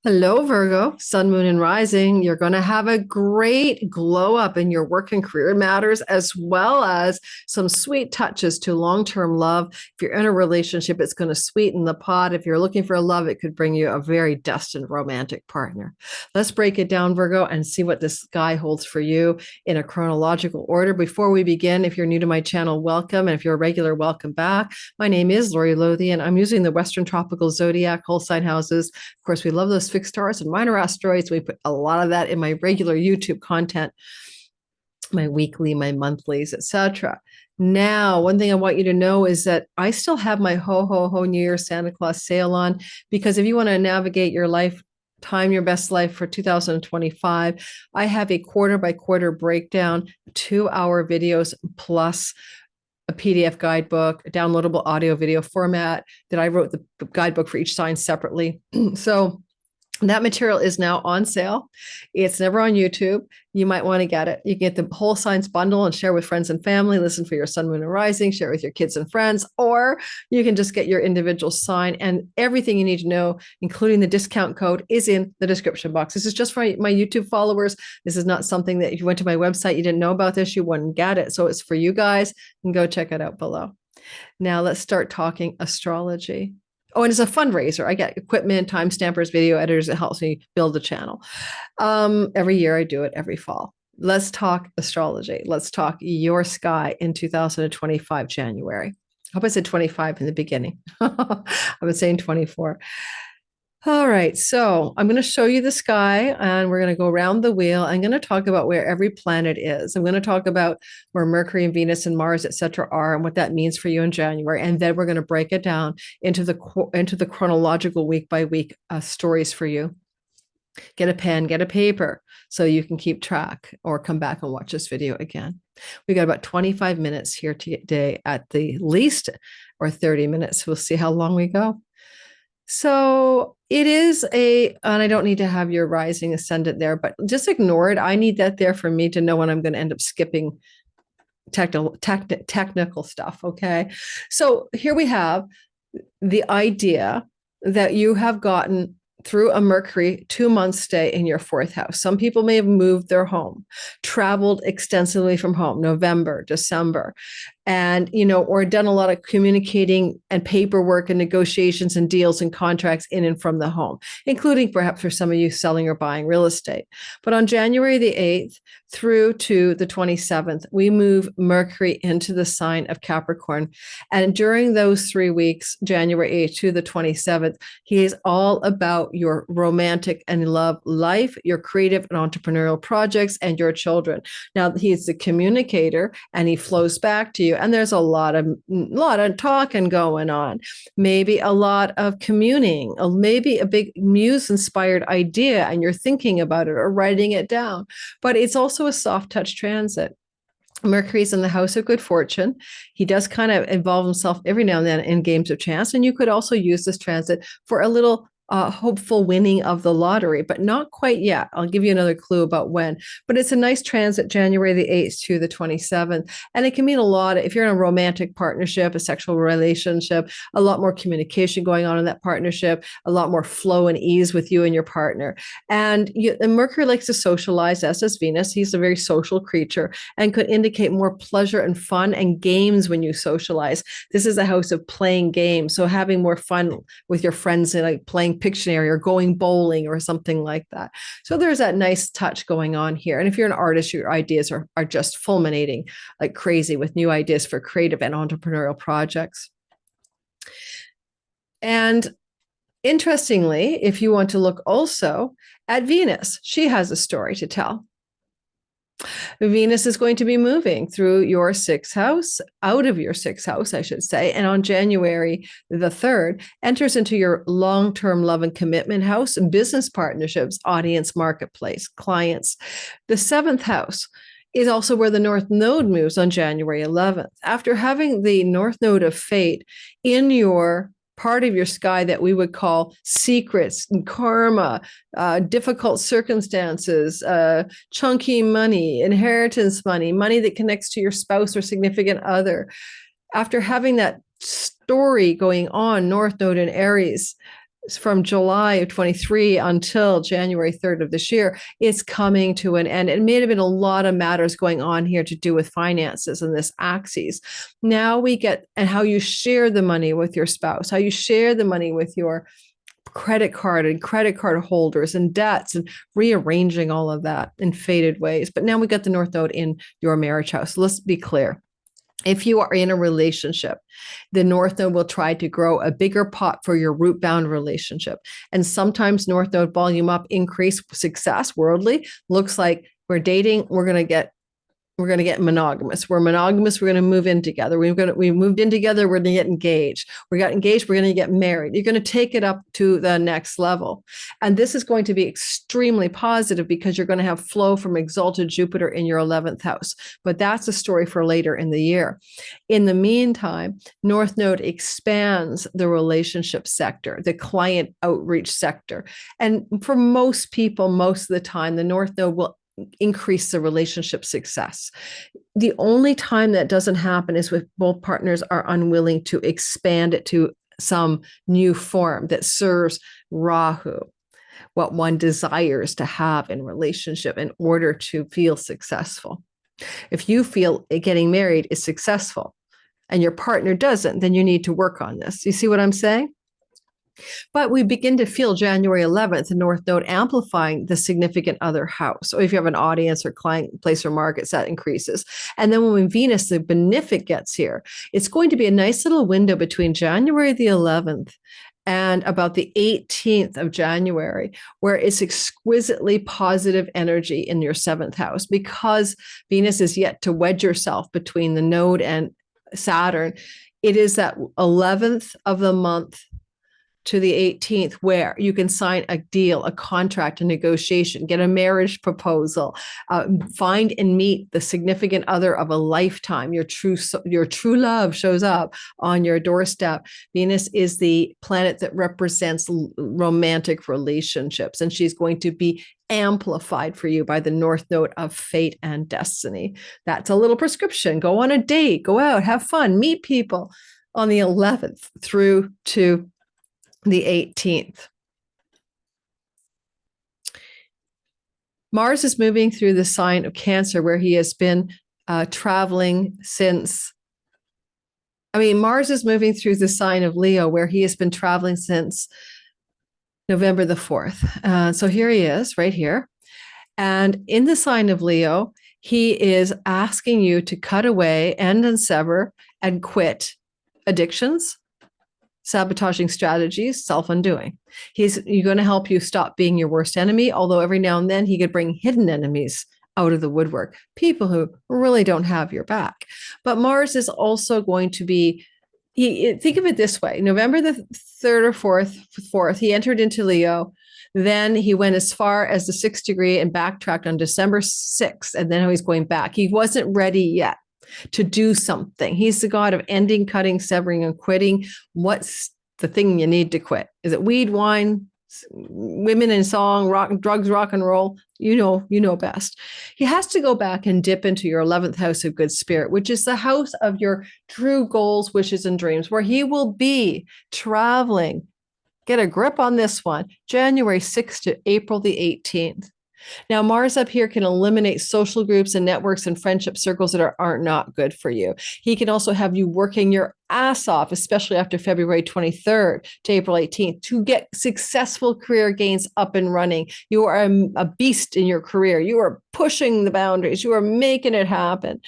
Hello, Virgo, Sun, Moon, and Rising. You're going to have a great glow up in your work and career matters, as well as some sweet touches to long term love. If you're in a relationship, it's going to sweeten the pot. If you're looking for love, it could bring you a very destined romantic partner. Let's break it down, Virgo, and see what this guy holds for you in a chronological order. Before we begin, if you're new to my channel, welcome. And if you're a regular, welcome back. My name is Lori Lothian. I'm using the Western Tropical Zodiac whole sign houses. Of course, we love those fixed stars and minor asteroids. We put a lot of that in my regular YouTube content, my weekly, my monthlies, etc. Now, one thing I want you to know is that I still have my Ho Ho Ho New Year Santa Claus sale on, because if you want to navigate your life, time your best life for 2025, I have a quarter by quarter breakdown, 2-hour videos plus a PDF guidebook, a downloadable audio video format that I wrote the guidebook for each sign separately. So that material is now on sale. It's never on YouTube. You might want to get it. You can get the whole signs bundle and share with friends and family. Listen for your sun, moon, and rising. Share with your kids and friends, or you can just get your individual sign, and everything you need to know, including the discount code, is in the description box. This is just for my YouTube followers. This is not something that if you went to my website, you didn't know about this, you wouldn't get it. So it's for you guys, and go check it out below. Now let's start talking astrology. Oh, and it's a fundraiser. I get equipment, time stampers, video editors. It helps me build the channel. Every year I do it every fall. Let's talk astrology. Let's talk your sky in 2025, January. I hope I said 25 in the beginning. I was saying 24. All right, so I'm going to show you the sky, and we're going to go around the wheel. I'm going to talk about where every planet is. I'm going to talk about where Mercury and Venus and Mars, etc., are, and what that means for you in January. And then we're going to break it down into the chronological week by week stories for you. Get a pen, get a paper, so you can keep track, or come back and watch this video again. We got about 25 minutes here today at the least, or 30 minutes. We'll see how long we go. So it is and I don't need to have your rising ascendant there, but just ignore it. I need that there for me to know when I'm going to end up skipping technical stuff. Okay. So here we have the idea that you have gotten through a Mercury 2-month stay in your fourth house. Some people may have moved their home, traveled extensively from home, November, December, and, or done a lot of communicating and paperwork and negotiations and deals and contracts in and from the home, including perhaps for some of you selling or buying real estate. But on January the 8th through to the 27th, we move Mercury into the sign of Capricorn. And during those 3 weeks, January 8th to the 27th, he is all about your romantic and love life, your creative and entrepreneurial projects, and your children. Now, he's the communicator, and he flows back to you. And there's a lot of talking going on, maybe a lot of communing, or maybe a big muse-inspired idea, and you're thinking about it or writing it down. But it's also a soft touch transit. Mercury's in the house of good fortune. He does kind of involve himself every now and then in games of chance. And you could also use this transit for a little hopeful winning of the lottery, but not quite yet. I'll give you another clue about when, but it's a nice transit, January the 8th to the 27th. And it can mean a lot if you're in a romantic partnership, a sexual relationship, a lot more communication going on in that partnership, a lot more flow and ease with you and your partner. And Mercury likes to socialize, as does Venus. He's a very social creature and could indicate more pleasure and fun and games when you socialize. This is a house of playing games. So having more fun with your friends and like playing Pictionary or going bowling or something like that. So there's that nice touch going on here. And if you're an artist, your ideas are just fulminating like crazy with new ideas for creative and entrepreneurial projects. And interestingly, if you want to look also at Venus, she has a story to tell. Venus is going to be moving through your 6th house, out of your 6th house, I should say, and on January the 3rd, enters into your long-term love and commitment house, business partnerships, audience, marketplace, clients. The 7th house is also where the North Node moves on January 11th. After having the North Node of Fate in your part of your sky that we would call secrets and karma, difficult circumstances, chunky money, inheritance money, money that connects to your spouse or significant other. After having that story going on, North Node in Aries, from July of 23 until January 3rd of this year, it's coming to an end. It may have been a lot of matters going on here to do with finances and this axis. Now we get, and how you share the money with your spouse, how you share the money with your credit card and credit card holders and debts, and rearranging all of that in faded ways. But now we got the North Node in your marriage house. So let's be clear. If you are in a relationship, the North Node will try to grow a bigger pot for your root bound relationship. And sometimes North Node volume up, increase success, worldly, looks like we're dating, we're going to get monogamous. We're monogamous. We're going to move in together. We moved in together. We're going to get engaged. We got engaged. We're going to get married. You're going to take it up to the next level. And this is going to be extremely positive because you're going to have flow from exalted Jupiter in your 11th house. But that's a story for later in the year. In the meantime, North Node expands the relationship sector, the client outreach sector. And for most people, most of the time, the North Node will increase the relationship success. The only time that doesn't happen is if both partners are unwilling to expand it to some new form that serves Rahu, what one desires to have in relationship in order to feel successful. If you feel getting married is successful and your partner doesn't, then you need to work on this. You see what I'm saying? But we begin to feel January 11th, the North Node amplifying the significant other house. So if you have an audience or client, place or markets, that increases. And then when Venus, the benefic, gets here, it's going to be a nice little window between January the 11th and about the 18th of January, where it's exquisitely positive energy in your 7th house, because Venus is yet to wedge herself between the node and Saturn. It is that 11th of the month to the 18th, where you can sign a deal, a contract, a negotiation, get a marriage proposal, find and meet the significant other of a lifetime. Your true love shows up on your doorstep. Venus is the planet that represents romantic relationships, and she's going to be amplified for you by the North Node of fate and destiny. That's a little prescription. Go on a date, go out, have fun, meet people on the 11th through to the 18th. Mars is moving through the sign of Cancer, where he has been traveling since. Mars is moving through the sign of Leo, where he has been traveling since November the 4th. So here he is, right here. And in the sign of Leo, he is asking you to cut away, end and sever, and quit addictions, sabotaging strategies, self-undoing. He's going to help you stop being your worst enemy, although every now and then he could bring hidden enemies out of the woodwork, people who really don't have your back. But Mars is also going to be, think of it this way, November the 3rd or 4th, he entered into Leo. Then he went as far as the 6th degree and backtracked on December 6th, and then he's going back. He wasn't ready yet to do something. He's the god of ending, cutting, severing, and quitting. What's the thing you need to quit? Is it weed, wine, women in song, drugs, rock and roll? You know best. He has to go back and dip into your 11th house of good spirit, which is the house of your true goals, wishes, and dreams, where he will be traveling. Get a grip on this one, January 6th to April the 18th. Now, Mars up here can eliminate social groups and networks and friendship circles that are not good for you. He can also have you working your ass off, especially after February 23rd to April 18th, to get successful career gains up and running. You are a beast in your career. You are pushing the boundaries. You are making it happen.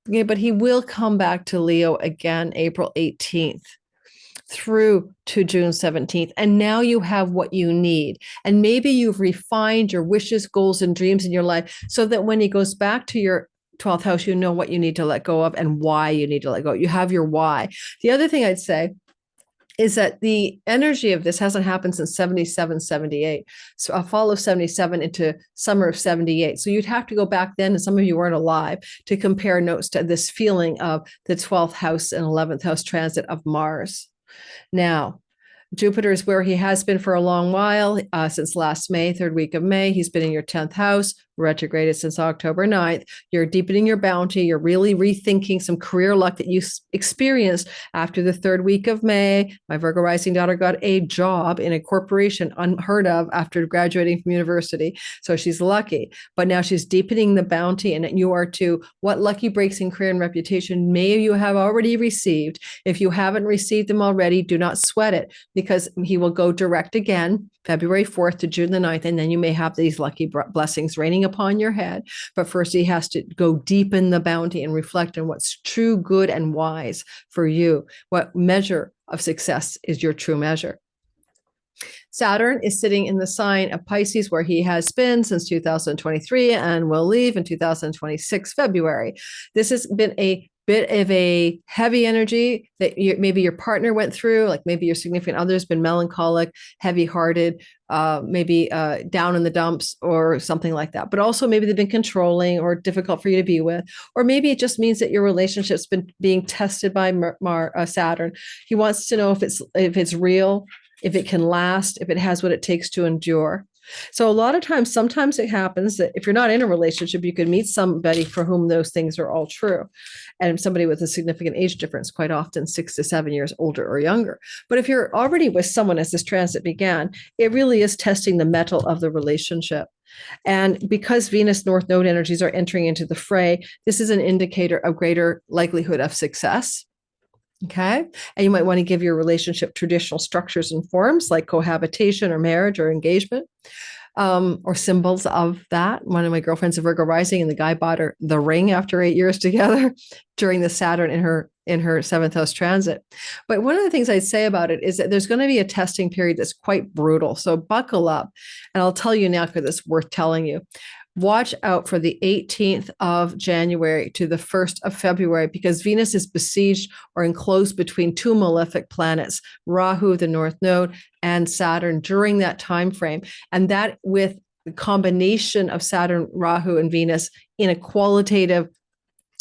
Yeah, but he will come back to Leo again, April 18th. Through to June 17th. And now you have what you need. And maybe you've refined your wishes, goals, and dreams in your life so that when he goes back to your 12th house, you know what you need to let go of and why you need to let go. You have your why. The other thing I'd say is that the energy of this hasn't happened since 77, 78. So a fall of 77 into summer of 78. So you'd have to go back then, and some of you weren't alive, to compare notes to this feeling of the 12th house and 11th house transit of Mars. Now, Jupiter is where he has been for a long while, since last May, third week of May. He's been in your 10th house, retrograded since October 9th. You're deepening your bounty. You're really rethinking some career luck that you experienced after the third week of May. My Virgo rising daughter got a job in a corporation unheard of after graduating from university. So she's lucky. But now she's deepening the bounty, and you are too. What lucky breaks in career and reputation may you have already received? If you haven't received them already, do not sweat it, because he will go direct again February 4th to June the 9th, and then you may have these lucky blessings raining upon your head. But first, he has to go deep in the bounty and reflect on what's true, good, and wise for you. What measure of success is your true measure? Saturn is sitting in the sign of Pisces, where he has been since 2023 and will leave in 2026 February. This has been a bit of a heavy energy that maybe your partner went through, like maybe your significant other has been melancholic, heavy-hearted, maybe down in the dumps or something like that. But also maybe they've been controlling or difficult for you to be with. Or maybe it just means that your relationship's been being tested by Saturn. He wants to know if it's real, if it can last, if it has what it takes to endure. So a lot of times, sometimes it happens that if you're not in a relationship, you could meet somebody for whom those things are all true. And somebody with a significant age difference, quite often 6 to 7 years older or younger. But if you're already with someone as this transit began, it really is testing the mettle of the relationship. And because Venus North Node energies are entering into the fray, this is an indicator of greater likelihood of success. Okay. And you might want to give your relationship traditional structures and forms like cohabitation or marriage or engagement, or symbols of that. One of my girlfriends, a Virgo rising, and the guy bought her the ring after 8 years together during the Saturn in her 7th house transit. But one of the things I'd say about it is that there's going to be a testing period that's quite brutal. So buckle up. And I'll tell you now, because it's worth telling you. Watch out for the 18th of January to the 1st of February, because Venus is besieged or enclosed between two malefic planets, Rahu, the North Node, and Saturn during that time frame. And that, with the combination of Saturn, Rahu, and Venus in a qualitative,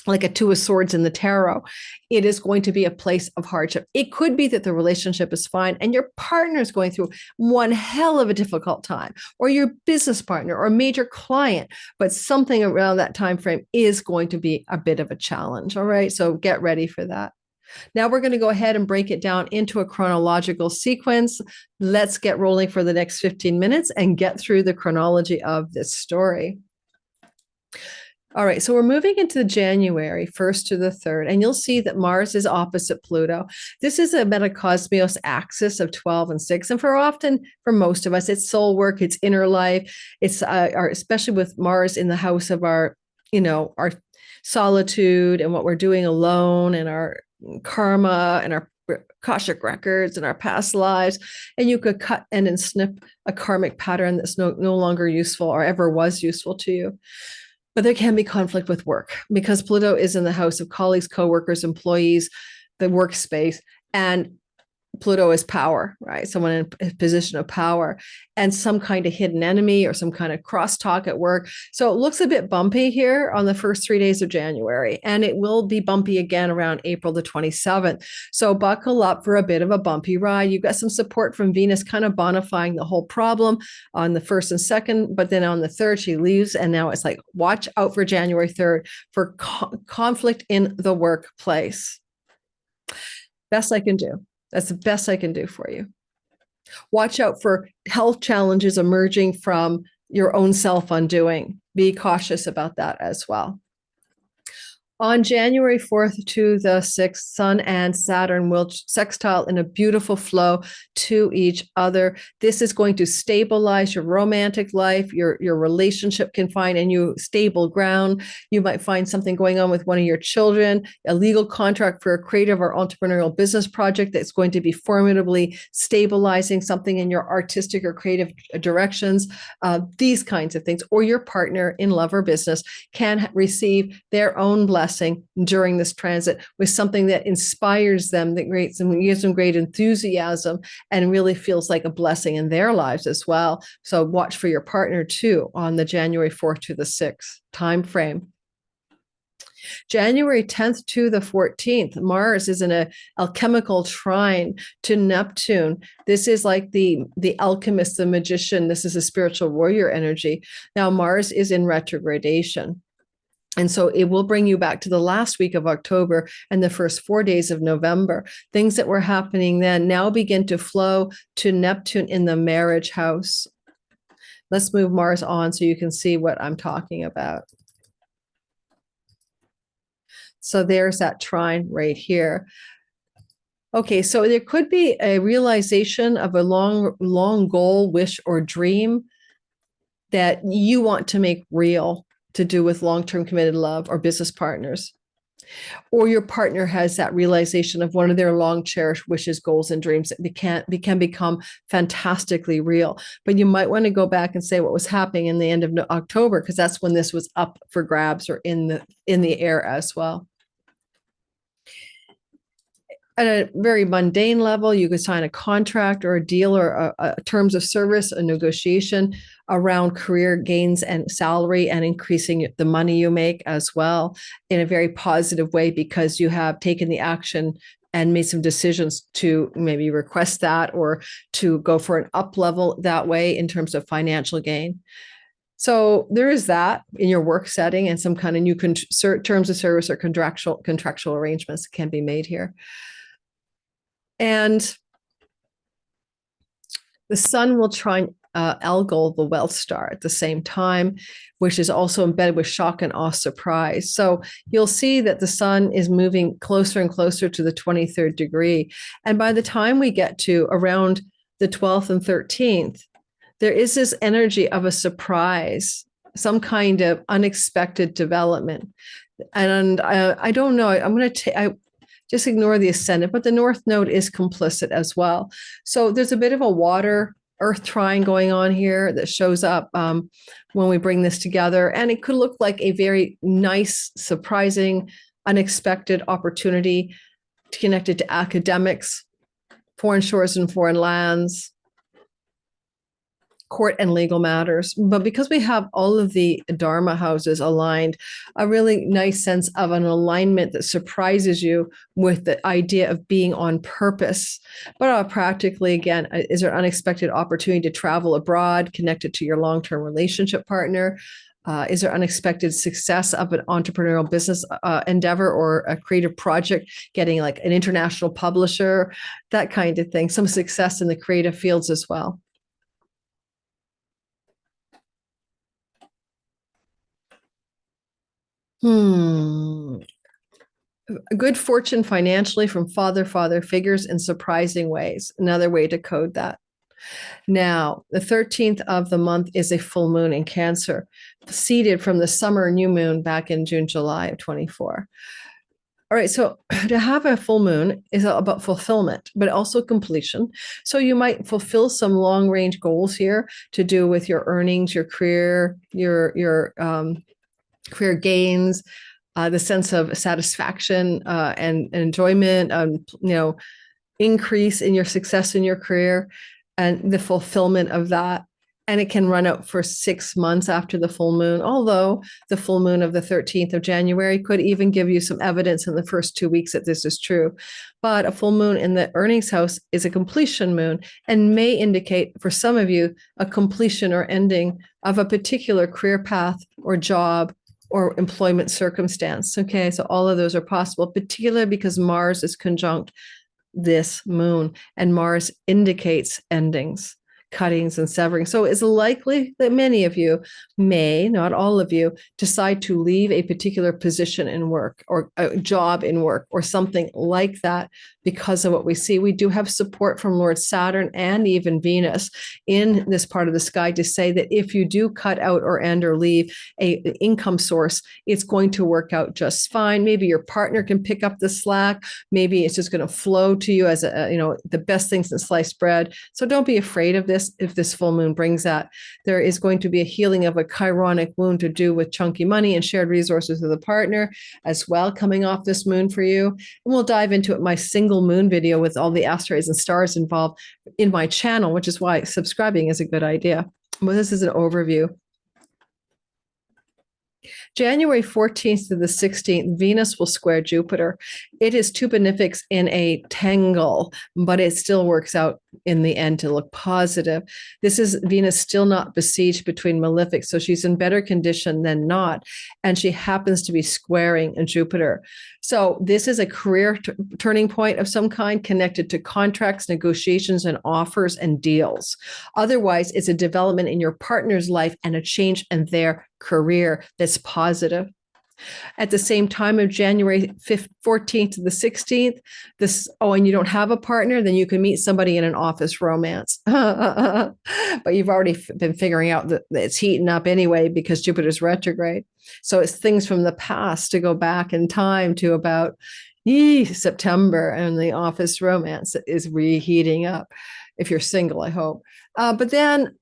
like a two of swords in the tarot, it is going to be a place of hardship. It could be that the relationship is fine and your partner is going through one hell of a difficult time, or your business partner or major client, but something around that time frame is going to be a bit of a challenge. All right, so get ready for that. Now we're going to go ahead and break it down into a chronological sequence. Let's get rolling for the next 15 minutes and get through the chronology of this story. All right, so we're moving into January 1st to the 3rd, and you'll see that Mars is opposite Pluto. This is a metacosmos axis of 12 and 6, and for most of us, it's soul work, it's inner life, it's especially with Mars in the house of our solitude and what we're doing alone, and our karma and our Akashic records and our past lives. And you could cut and snip a karmic pattern that's no longer useful or ever was useful to you. But there can be conflict with work, because Pluto is in the house of colleagues, coworkers, employees, the workspace, and Pluto is power, right? Someone in a position of power, and some kind of hidden enemy or some kind of crosstalk at work. So it looks a bit bumpy here on the first 3 days of January, and it will be bumpy again around April the 27th. So buckle up for a bit of a bumpy ride. You've got some support from Venus kind of bonifying the whole problem on the 1st and 2nd, but then on the 3rd, she leaves. And now it's like, watch out for January 3rd for conflict in the workplace. Best I can do. That's the best I can do for you. Watch out for health challenges emerging from your own self-undoing. Be cautious about that as well. On January 4th to the 6th, Sun and Saturn will sextile in a beautiful flow to each other. This is going to stabilize your romantic life. Your relationship can find a new stable ground. You might find something going on with one of your children, a legal contract for a creative or entrepreneurial business project that's going to be formidably stabilizing something in your artistic or creative directions. These kinds of things. Or your partner in love or business can receive their own blessing during this transit with something that inspires them, that gives them great enthusiasm and really feels like a blessing in their lives as well. So watch for your partner too on the January 4th to the 6th time frame. January 10th to the 14th, Mars is in a alchemical trine to Neptune. This is like the alchemist, the magician. This is a spiritual warrior energy. Now, Mars is in retrogradation. And so it will bring you back to the last week of October and the first 4 days of November. Things that were happening then now begin to flow to Neptune in the marriage house. Let's move Mars on so you can see what I'm talking about. So there's that trine right here. Okay, so there could be a realization of a long goal, wish, or dream that you want to make real, to do with long-term committed love or business partners. Or your partner has that realization of one of their long cherished wishes, goals, and dreams that can become fantastically real. But you might want to go back and say what was happening in the end of October, because that's when this was up for grabs or in the air as well. At a very mundane level, you could sign a contract or a deal or a terms of service, a negotiation around career gains and salary and increasing the money you make as well in a very positive way, because you have taken the action and made some decisions to maybe request that or to go for an up level that way in terms of financial gain. So there is that in your work setting, and some kind of new terms of service or contractual arrangements can be made here. And the sun will trine Algol, the wealth star, at the same time, which is also embedded with shock and awe surprise. So you'll see that the sun is moving closer and closer to the 23rd degree. And by the time we get to around the 12th and 13th, there is this energy of a surprise, some kind of unexpected development. And I don't know, I'm going to just ignore the ascendant, but the North Node is complicit as well. So there's a bit of a water Earth trine going on here that shows up when we bring this together. And it could look like a very nice, surprising, unexpected opportunity connected to academics, foreign shores and foreign lands, court and legal matters. But because we have all of the Dharma houses aligned, a really nice sense of an alignment that surprises you with the idea of being on purpose. But practically, again, is there an unexpected opportunity to travel abroad connected to your long-term relationship partner? Is there unexpected success of an entrepreneurial business endeavor or a creative project, getting like an international publisher, that kind of thing, some success in the creative fields as well. Good fortune financially from father figures in surprising ways. Another way to code that. Now, the 13th of the month is a full moon in Cancer, seeded from the summer new moon back in June, July of 24. All right, so to have a full moon is about fulfillment, but also completion. So you might fulfill some long range goals here to do with your earnings, your career, your career gains, the sense of satisfaction and enjoyment, increase in your success in your career and the fulfillment of that. And it can run out for 6 months after the full moon, although the full moon of the 13th of January could even give you some evidence in the first 2 weeks that this is true. But a full moon in the earnings house is a completion moon and may indicate for some of you a completion or ending of a particular career path or job or employment circumstance. Okay, so all of those are possible, particularly because Mars is conjunct this moon, and Mars indicates endings, cuttings, and severing. So it's likely that many of you may, not all of you, decide to leave a particular position in work or a job in work or something like that because of what we see. We do have support from Lord Saturn and even Venus in this part of the sky to say that if you do cut out or end or leave an income source, it's going to work out just fine. Maybe your partner can pick up the slack. Maybe it's just going to flow to you as the best things in sliced bread. So don't be afraid of this. If this full moon brings that, there is going to be a healing of a chironic wound to do with chunky money and shared resources with a partner as well coming off this moon for you. And we'll dive into it, my single moon video with all the asteroids and stars involved in my channel, which is why subscribing is a good idea. Well, this is an overview. January 14th to the 16th, Venus will square Jupiter. It is two benefics in a tangle, but it still works out in the end to look positive. This is Venus still not besieged between malefics, so she's in better condition than not, and she happens to be squaring Jupiter. So this is a career turning point of some kind connected to contracts, negotiations, and offers and deals. Otherwise, it's a development in your partner's life and a change in their career that's positive. At the same time of January 14th to the 16th, and you don't have a partner, then you can meet somebody in an office romance. But you've already been figuring out that it's heating up anyway because Jupiter's retrograde. So it's things from the past to go back in time to about September, and the office romance is reheating up if you're single, I hope. But then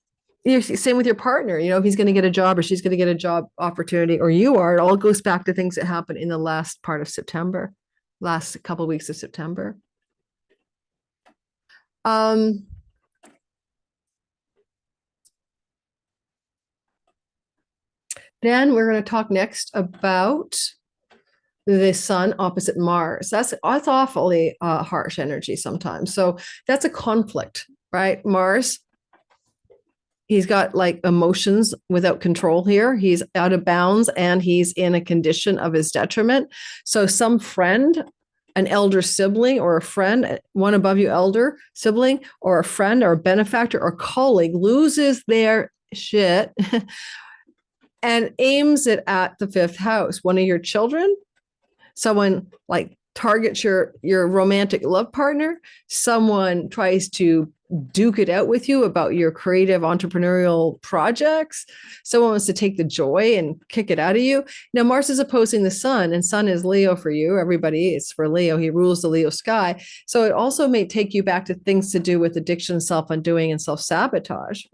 same with your partner, if he's going to get a job or she's going to get a job opportunity, or you are, it all goes back to things that happen in the last part of September, last couple of weeks of September. Then we're going to talk next about the sun opposite Mars. That's awfully harsh energy sometimes. So that's a conflict, right? Mars, he's got like emotions without control here. He's out of bounds and he's in a condition of his detriment. So some friend, an elder sibling or a friend, one above you elder sibling or a friend or a benefactor or colleague loses their shit and aims it at the fifth house. One of your children, someone like targets your romantic love partner, someone tries to duke it out with you about your creative entrepreneurial projects, someone wants to take the joy and kick it out of you. Now, Mars is opposing the sun, and sun is Leo for you. Everybody, it's for Leo. He rules the Leo sky. So it also may take you back to things to do with addiction, self-undoing, and self-sabotage.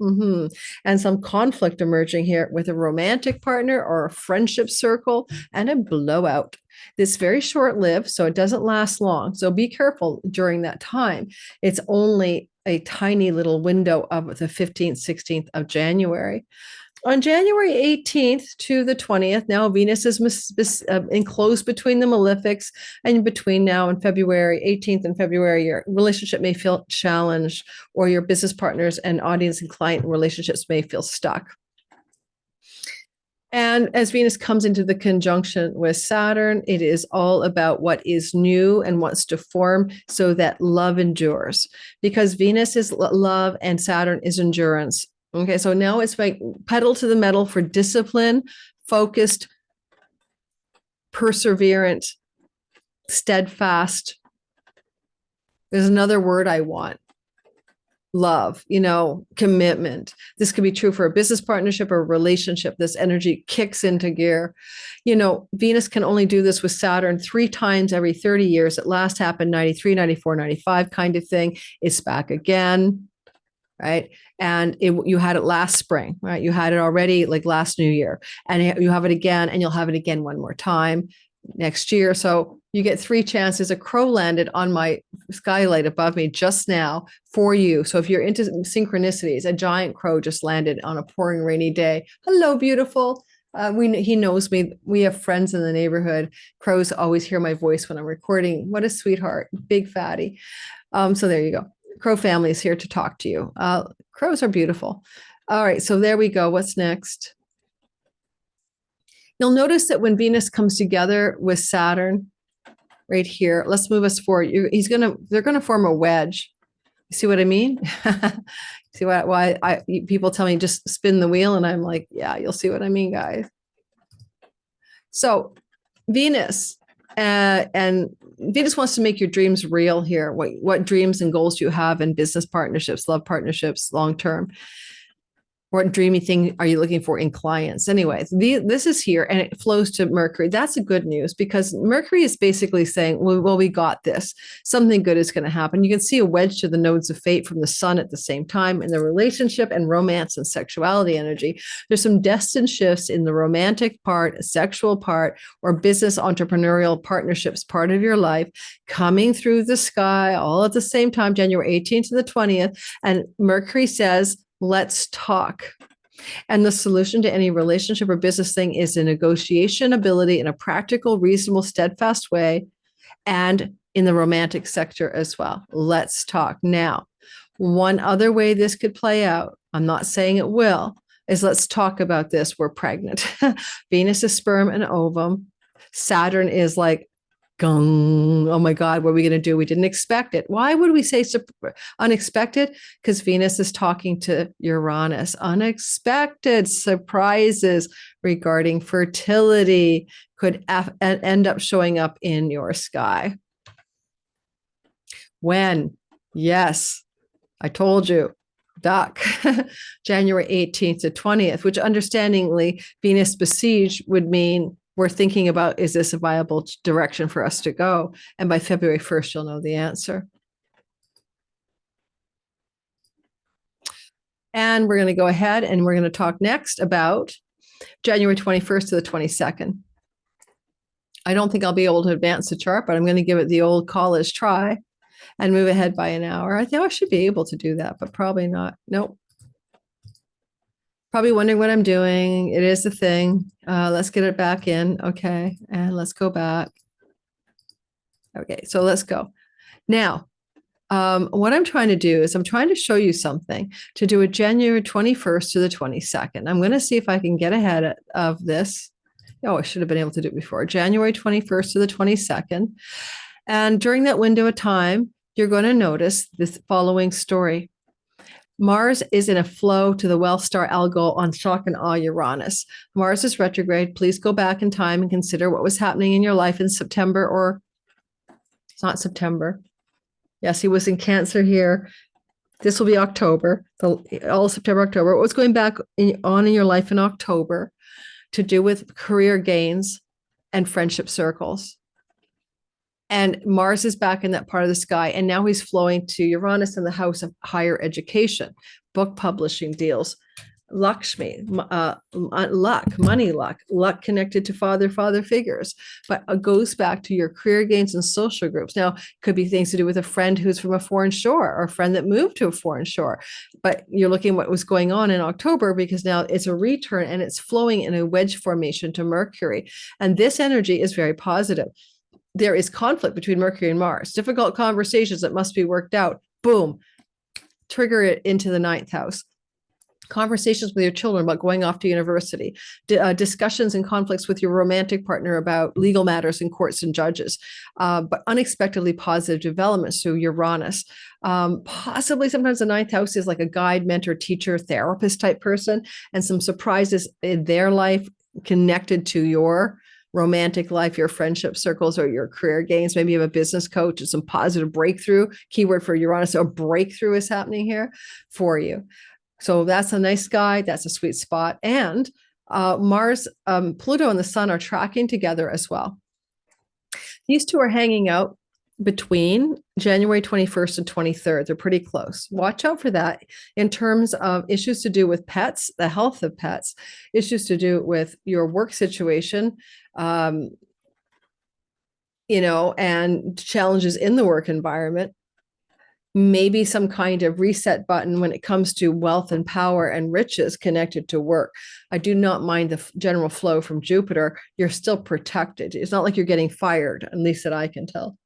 And some conflict emerging here with a romantic partner or a friendship circle and a blowout. This very short-lived, so it doesn't last long. So be careful during that time. It's only a tiny little window of the 15th, 16th of January. On January 18th to the 20th, now Venus is enclosed between the malefics, and between now and February 18th and February, your relationship may feel challenged, or your business partners and audience and client relationships may feel stuck. And as Venus comes into the conjunction with Saturn, it is all about what is new and wants to form so that love endures, because Venus is love and Saturn is endurance. Okay, so now it's like pedal to the metal for discipline, focused, perseverant, steadfast. There's another word I want. Love, commitment. This could be true for a business partnership or a relationship. This energy kicks into gear. Venus can only do this with Saturn 3 times every 30 years. It last happened 93, 94, 95 kind of thing. It's back again, right? And you had it last spring, right? You had it already like last New Year, and you have it again, and you'll have it again one more time next year. So you get 3 chances. A crow landed on my skylight above me just now for you. So if you're into synchronicities, a giant crow just landed on a pouring rainy day. Hello, beautiful. He knows me. We have friends in the neighborhood. Crows always hear my voice when I'm recording. What a sweetheart, big fatty. So there you go. Crow family is here to talk to you. Crows are beautiful. All right, so there we go. What's next? You'll notice that when Venus comes together with Saturn right here, let's move us forward. They're going to form a wedge. You see what I mean? See why people tell me just spin the wheel, and I'm like, yeah, you'll see what I mean, guys. So Venus and Venus wants to make your dreams real here. What dreams and goals do you have in business partnerships, love partnerships, long term? What dreamy thing are you looking for in clients? Anyways, this is here, and it flows to Mercury. That's a good news, because Mercury is basically saying, well, we got this. Something good is going to happen. You can see a wedge to the nodes of fate from the sun at the same time in the relationship and romance and sexuality energy. There's some destined shifts in the romantic part, sexual part, or business entrepreneurial partnerships part of your life coming through the sky all at the same time, January 18th to the 20th. And Mercury says, let's talk. And the solution to any relationship or business thing is a negotiation ability in a practical, reasonable, steadfast way, and in the romantic sector as well. Let's talk now. One other way this could play out, I'm not saying it will, is let's talk about this. We're pregnant. Venus is sperm and ovum. Saturn is like, gung. Oh my God, what are we going to do? We didn't expect it. Why would we say unexpected? Because Venus is talking to Uranus. Unexpected surprises regarding fertility could end up showing up in your sky. When? Yes, I told you. Duck, January 18th to 20th, which understandingly, Venus besieged would mean we're thinking about, is this a viable direction for us to go? And by February 1st, you'll know the answer. And we're going to go ahead and we're going to talk next about January 21st to the 22nd. I don't think I'll be able to advance the chart, but I'm going to give it the old college try and move ahead by an hour. I think I should be able to do that, but probably not. Nope. Probably wondering what I'm doing. It is the thing. Let's get it back in. Okay. And let's go back. Okay. So let's go. Now, what I'm trying to do is I'm trying to show you something to do a January 21st to the 22nd. I'm going to see if I can get ahead of this. Oh, I should have been able to do it before. January 21st to the 22nd. And during that window of time, you're going to notice this following story. Mars is in a flow to the wealth star Algol on shock and awe Uranus. Mars is retrograde. Please go back in time and consider what was happening in your life in September, or it's not September. Yes, he was in Cancer here. This will be October, all September, October. What was going on in your life in October to do with career gains and friendship circles? And Mars is back in that part of the sky. And now he's flowing to Uranus in the house of higher education, book publishing deals, Lakshmi, luck, money luck connected to father figures. But it goes back to your career gains and social groups. Now, it could be things to do with a friend who's from a foreign shore or a friend that moved to a foreign shore. But you're looking at what was going on in October, because now it's a return and it's flowing in a wedge formation to Mercury. And this energy is very positive. There is conflict between Mercury and Mars, difficult conversations that must be worked out. Boom, trigger it into the 9th house. Conversations with your children about going off to university, discussions and conflicts with your romantic partner about legal matters in courts and judges, but unexpectedly positive developments through Uranus. Possibly sometimes the 9th house is like a guide, mentor, teacher, therapist type person, and some surprises in their life connected to your romantic life, your friendship circles, or your career gains. Maybe you have a business coach and some positive breakthrough. Keyword for Uranus, a breakthrough is happening here for you. So that's a nice guy. That's a sweet spot. And Mars, Pluto, and the Sun are tracking together as well. These two are hanging out between January 21st and 23rd. They're pretty close. Watch out for that in terms of issues to do with pets, the health of pets, issues to do with your work situation, and challenges in the work environment. Maybe some kind of reset button when it comes to wealth and power and riches connected to work. I do not mind the general flow from Jupiter. You're still protected. It's not like you're getting fired, at least that I can tell.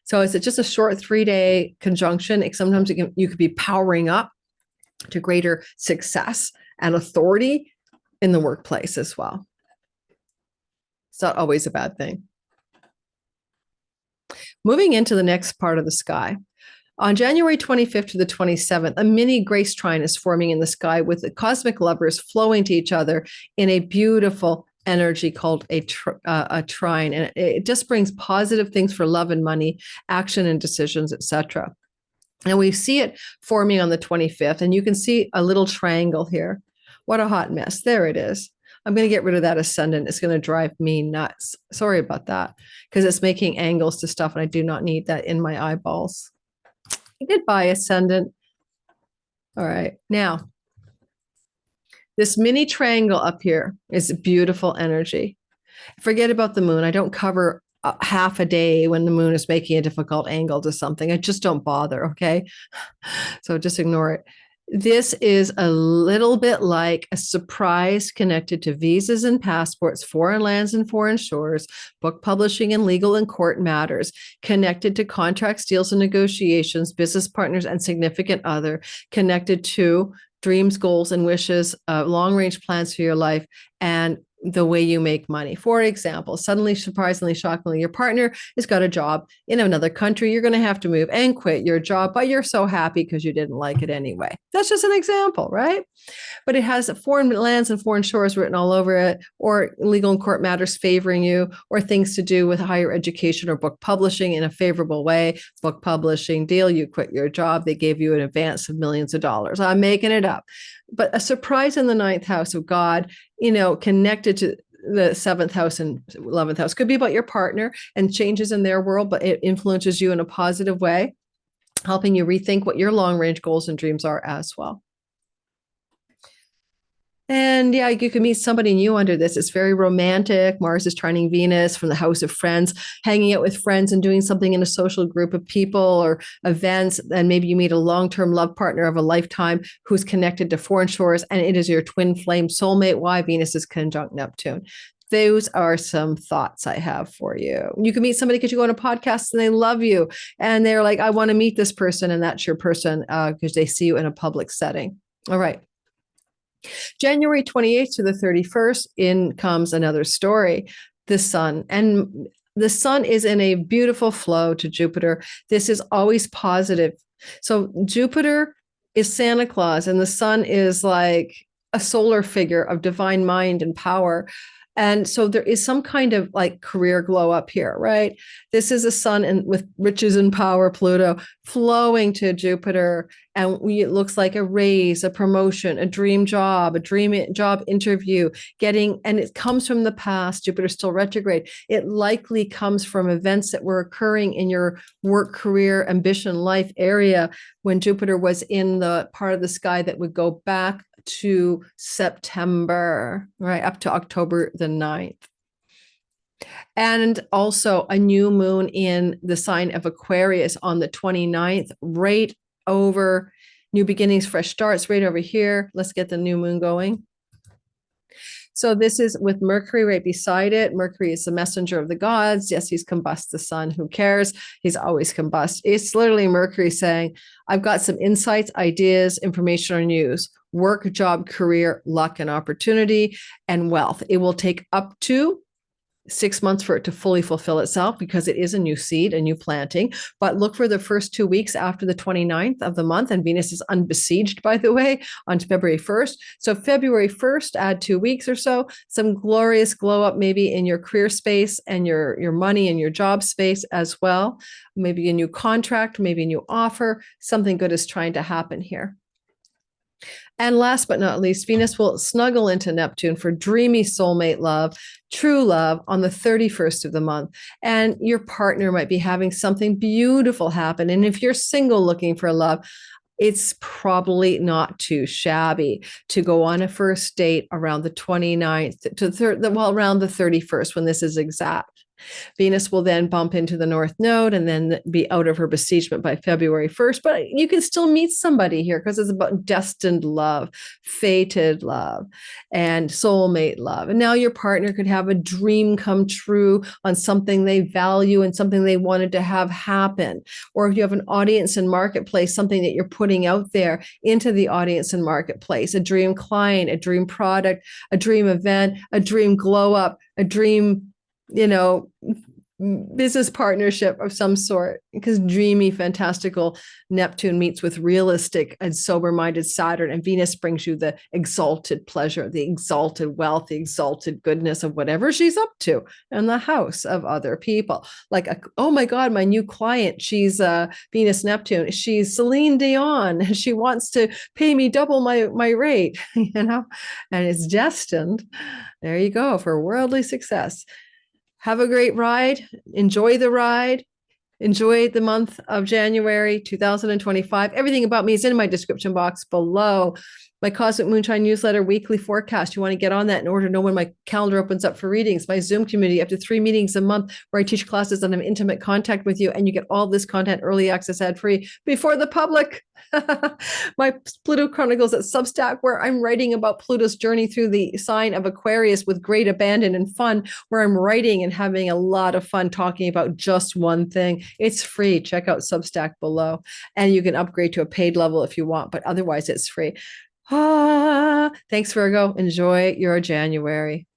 So is it just a short 3-day conjunction? Sometimes you could be powering up to greater success and authority in the workplace as well. It's not always a bad thing. Moving into the next part of the sky. On January 25th to the 27th, a mini Grace Trine is forming in the sky with the cosmic lovers flowing to each other in a beautiful energy called a trine. And it just brings positive things for love and money, action and decisions, etc. And we see it forming on the 25th, and you can see a little triangle here. What a hot mess. There it is. I'm going to get rid of that ascendant. It's going to drive me nuts. Sorry about that, because it's making angles to stuff, and I do not need that in my eyeballs. Goodbye, ascendant. All right. Now, this mini triangle up here is beautiful energy. Forget about the moon. I don't cover half a day when the moon is making a difficult angle to something. I just don't bother. Okay. So just ignore it. This is a little bit like a surprise connected to visas and passports, foreign lands and foreign shores, book publishing and legal and court matters, connected to contracts, deals and negotiations, business partners and significant other, connected to dreams, goals, and wishes, long-range plans for your life, and the way you make money. For example, suddenly, surprisingly, shockingly, your partner has got a job in another country. You're going to have to move and quit your job, but you're so happy because you didn't like it anyway. That's just an example, right? But it has foreign lands and foreign shores written all over it, or legal and court matters favoring you, or things to do with higher education or book publishing in a favorable way. Book publishing deal, you quit your job. They gave you an advance of millions of dollars. I'm making it up. But a surprise in the ninth house of God, connected to the seventh house and 11th house, could be about your partner and changes in their world, but it influences you in a positive way, helping you rethink what your long-range goals and dreams are as well. And yeah, you can meet somebody new under this. It's very romantic. Mars is trining Venus from the house of friends, hanging out with friends and doing something in a social group of people or events. And maybe you meet a long-term love partner of a lifetime who's connected to foreign shores, and it is your twin flame soulmate. Why? Venus is conjunct Neptune. Those are some thoughts I have for you. You can meet somebody because you go on a podcast and they love you. And they're like, I want to meet this person. And that's your person because they see you in a public setting. All right. January 28th to the 31st, in comes another story, the sun. And the sun is in a beautiful flow to Jupiter. This is always positive. So Jupiter is Santa Claus, and the sun is like a solar figure of divine mind and power. And so there is some kind of like career glow up here, right? This is a sun and with riches and power, Pluto flowing to Jupiter. And it looks like a raise, a promotion, a dream job interview, and it comes from the past. Jupiter's still retrograde. It likely comes from events that were occurring in your work, career, ambition, life area when Jupiter was in the part of the sky that would go back to September, right, up to October the 9th. And also a new moon in the sign of Aquarius on the 29th, right over new beginnings, fresh starts, right over here. Let's get the new moon going. So this is with Mercury right beside it. Mercury is the messenger of the gods. Yes, he's combust the sun. Who cares? He's always combust. It's literally Mercury saying, I've got some insights, ideas, information or news, work, job, career, luck and opportunity, and wealth. It will take up to 6 months for it to fully fulfill itself because it is a new seed, a new planting. But look for the first 2 weeks after the 29th of the month. And Venus is unbesieged, by the way, on February 1st. So February 1st, add 2 weeks or so, some glorious glow up maybe in your career space and your money and your job space as well. Maybe a new contract, maybe a new offer. Something good is trying to happen here. And last but not least, Venus will snuggle into Neptune for dreamy soulmate love, true love on the 31st of the month. And your partner might be having something beautiful happen. And if you're single looking for love, it's probably not too shabby to go on a first date around the 29th around the 31st when this is exact. Venus will then bump into the North Node and then be out of her besiegement by February 1st. But you can still meet somebody here because it's about destined love, fated love, and soulmate love. And now your partner could have a dream come true on something they value and something they wanted to have happen. Or if you have an audience and marketplace, something that you're putting out there into the audience and marketplace, a dream client, a dream product, a dream event, a dream glow up, a dream business partnership of some sort, because dreamy, fantastical Neptune meets with realistic and sober-minded Saturn, and Venus brings you the exalted pleasure, the exalted wealth, the exalted goodness of whatever she's up to in the house of other people. Like, oh my God, my new client, she's Venus Neptune. She's Celine Dion. She wants to pay me double my rate, and it's destined. There you go for worldly success. Have a great ride. Enjoy the ride. Enjoy the month of January 2025. Everything about me is in my description box below. My Cosmic Moonshine newsletter weekly forecast. You want to get on that in order to know when my calendar opens up for readings. My Zoom community, up to 3 meetings a month where I teach classes and I'm in intimate contact with you, and you get all this content early access ad-free before the public. My Pluto Chronicles at Substack, where I'm writing about Pluto's journey through the sign of Aquarius with great abandon and fun, where I'm writing and having a lot of fun talking about just one thing. It's free. Check out Substack below. And you can upgrade to a paid level if you want, but otherwise it's free. Thanks, Virgo. Enjoy your January.